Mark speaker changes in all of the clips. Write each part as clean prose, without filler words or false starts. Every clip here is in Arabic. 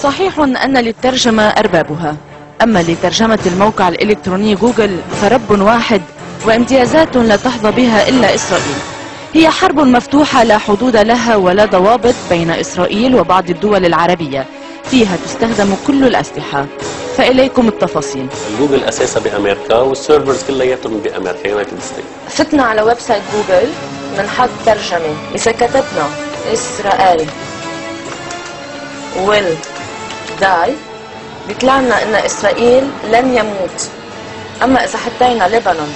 Speaker 1: صحيح أن للترجمة أربابها، أما لترجمة الموقع الإلكتروني جوجل فرب واحد وامتيازات لا تحظى بها إلا إسرائيل. هي حرب مفتوحة لا حدود لها ولا ضوابط بين إسرائيل وبعض الدول العربية، فيها تستخدم كل الأسلحة. فإليكم التفاصيل.
Speaker 2: جوجل أساسها بأمريكا والسيرفرز كلياتهم بأمريكا، يونايتد ستيتس.
Speaker 1: فتنا على ويب سايت جوجل بنحط ترجمة، إذا كتبنا إسرائيل will die بيطلع لنا إن إسرائيل لن يموت. أما إذا حطينا لبنان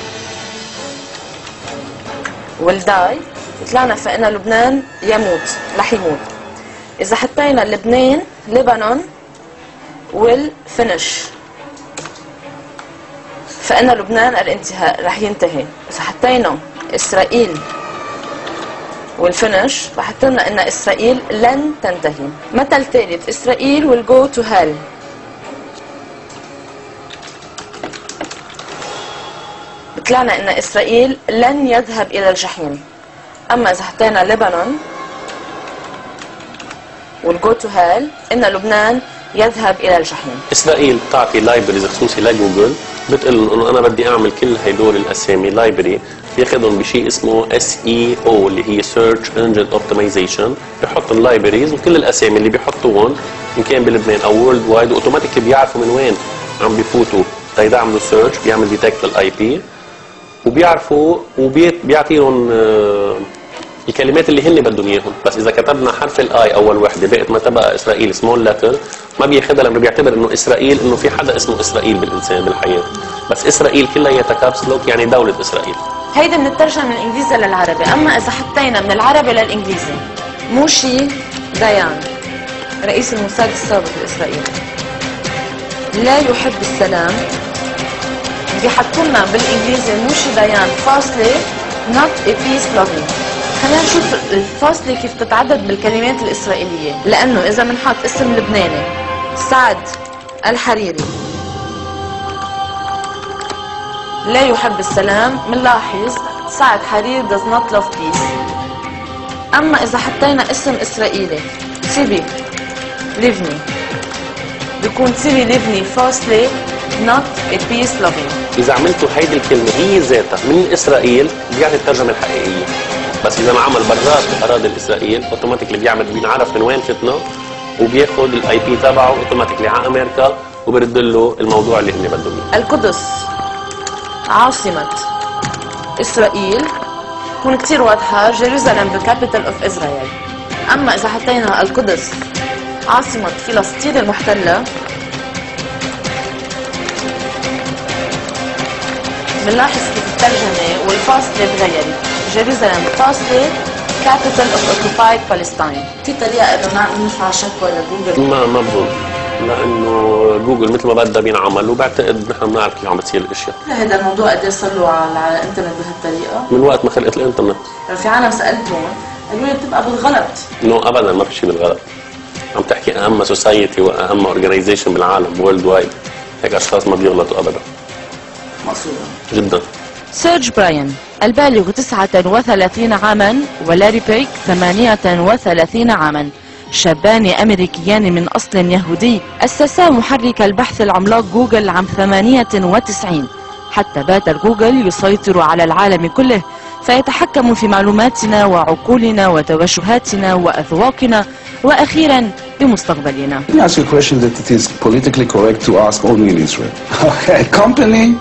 Speaker 1: will die بيطلع لنا فإن لبنان يموت، رح يموت. إذا حطينا لبنان will finish فإن لبنان الانتهاء، رح ينتهي. إذا حطينا إسرائيل والفينش بحط لنا ان اسرائيل لن تنتهي. مثل ثالث، اسرائيل will go to hell. بطلعنا ان اسرائيل لن يذهب الى الجحيم. اما اذا حطينا لبنان will go to hell ان لبنان يذهب الى الجحيم.
Speaker 2: اسرائيل بتعطي لايبريز خصوصي لجوجل، بتقول انه انا بدي اعمل كل هدول الاسامي لايبرري، بياخذهم بشيء اسمه SEO اللي هي Search Engine Optimization، بيحط اللايبريز وكل الاسامي اللي بيحطوهم ان كان بلبنان او وورلد وايد، واوتوماتيكلي بيعرفوا من وين عم بيفوتوا تيعملوا سيرش، بيعمل ديتكت للاي بي وبيعرفوا وبيعطيهم الكلمات اللي هن بدهم اياهم. بس اذا كتبنا حرف الاي اول وحده بقت ما تبقى اسرائيل سمول لتر، ما بياخذها لانه بيعتبر انه اسرائيل انه في حدا اسمه اسرائيل بالانسان بالحياه، بس اسرائيل كلها كابس لوك يعني دوله اسرائيل.
Speaker 1: هيدا بنترجم من الانجليزي للعربي. اما اذا حطينا من العربي للانجليزي موشي ديان رئيس الموساد السابق الاسرائيلي لا يحب السلام، بيحطوا لنا بالانجليزي موشي ديان فاصله not a peace loving. خلينا نشوف الفاصله كيف تتعدد بالكلمات الاسرائيليه، لانه اذا بنحط اسم لبناني سعد الحريري لا يحب السلام، بنلاحظ سعد حريري does not love peace. اما اذا حطينا اسم اسرائيلي سيبي ليفني بيكون سيبي ليفني فاصله not a peace loving.
Speaker 2: اذا عملتوا هيدي الكلمه هي ذاتها من اسرائيل بيعطي الترجمه الحقيقيه، بس اذا ما عمل برات اراضي الاسرائيل اوتوماتيكلي بينعرف من وين فتنا وبياخذ الاي بي تبعه اوتوماتيكلي على امريكا وبرد له الموضوع اللي هن بدهم اياه.
Speaker 1: القدس عاصمة إسرائيل تكون كتير واضحة، جيروزالم the capital of Israel. أما إذا حطينا القدس عاصمة فلسطين المحتلة بنلاحظ كيف الترجمة والفاصلة تغيرت، جيروزالم فاصلة capital of occupied Palestine. في طريقة إنه نرفع شكوى لجوجل؟
Speaker 2: ما بظن، لانه جوجل مثل ما بدها بينعمل، وبعتقد نحن بنعرف كيف عم بتصير الاشياء.
Speaker 1: هذا الموضوع قد ايه صار له على الانترنت بهالطريقه؟
Speaker 2: من وقت ما خلقت الانترنت.
Speaker 1: في عالم سالتهم قالوا لي بتبقى بالغلط.
Speaker 2: ابدا ما في شيء بالغلط. عم تحكي اهم سوسايتي واهم اورجنايزيشن بالعالم وورلد وايد، هيك اشخاص ما بيغلطوا ابدا.
Speaker 1: مقصوده
Speaker 2: جدا.
Speaker 1: سيرج براين البالغ 39 عاما ولاري بيك 38 عاما، شابان أمريكيان من أصل يهودي أسسا محرك البحث العملاق جوجل عام 98، حتى بات جوجل يسيطر على العالم كله، فيتحكم في معلوماتنا وعقولنا وتوجهاتنا وأذواقنا وأخيرا بمستقبلنا.
Speaker 3: Let me ask you a question that it is politically correct to ask only in Israel. A company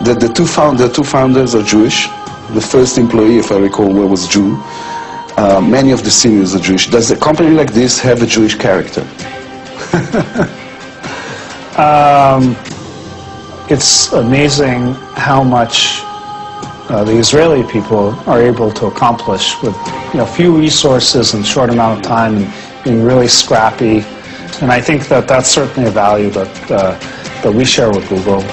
Speaker 3: that the two founders are Jewish, the first employee, if I recall well, was Jew. Many of the seniors are Jewish. Does a company like this have a Jewish character?
Speaker 4: It's amazing how much the Israeli people are able to accomplish with few resources and short amount of time, and being really scrappy. And I think that that's certainly a value that we share with Google.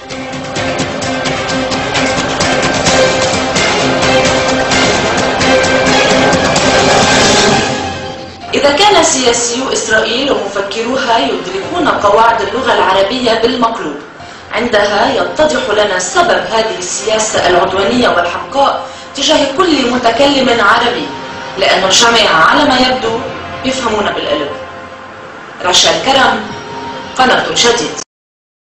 Speaker 1: إذا كان سياسيو إسرائيل ومفكروها يدركون قواعد اللغة العربية بالمقلوب، عندها يتضح لنا سبب هذه السياسة العدوانية والحمقاء تجاه كل متكلم عربي، لأن الجميع على ما يبدو يفهمون بالقلب. رشا الكرم، قناة شديد.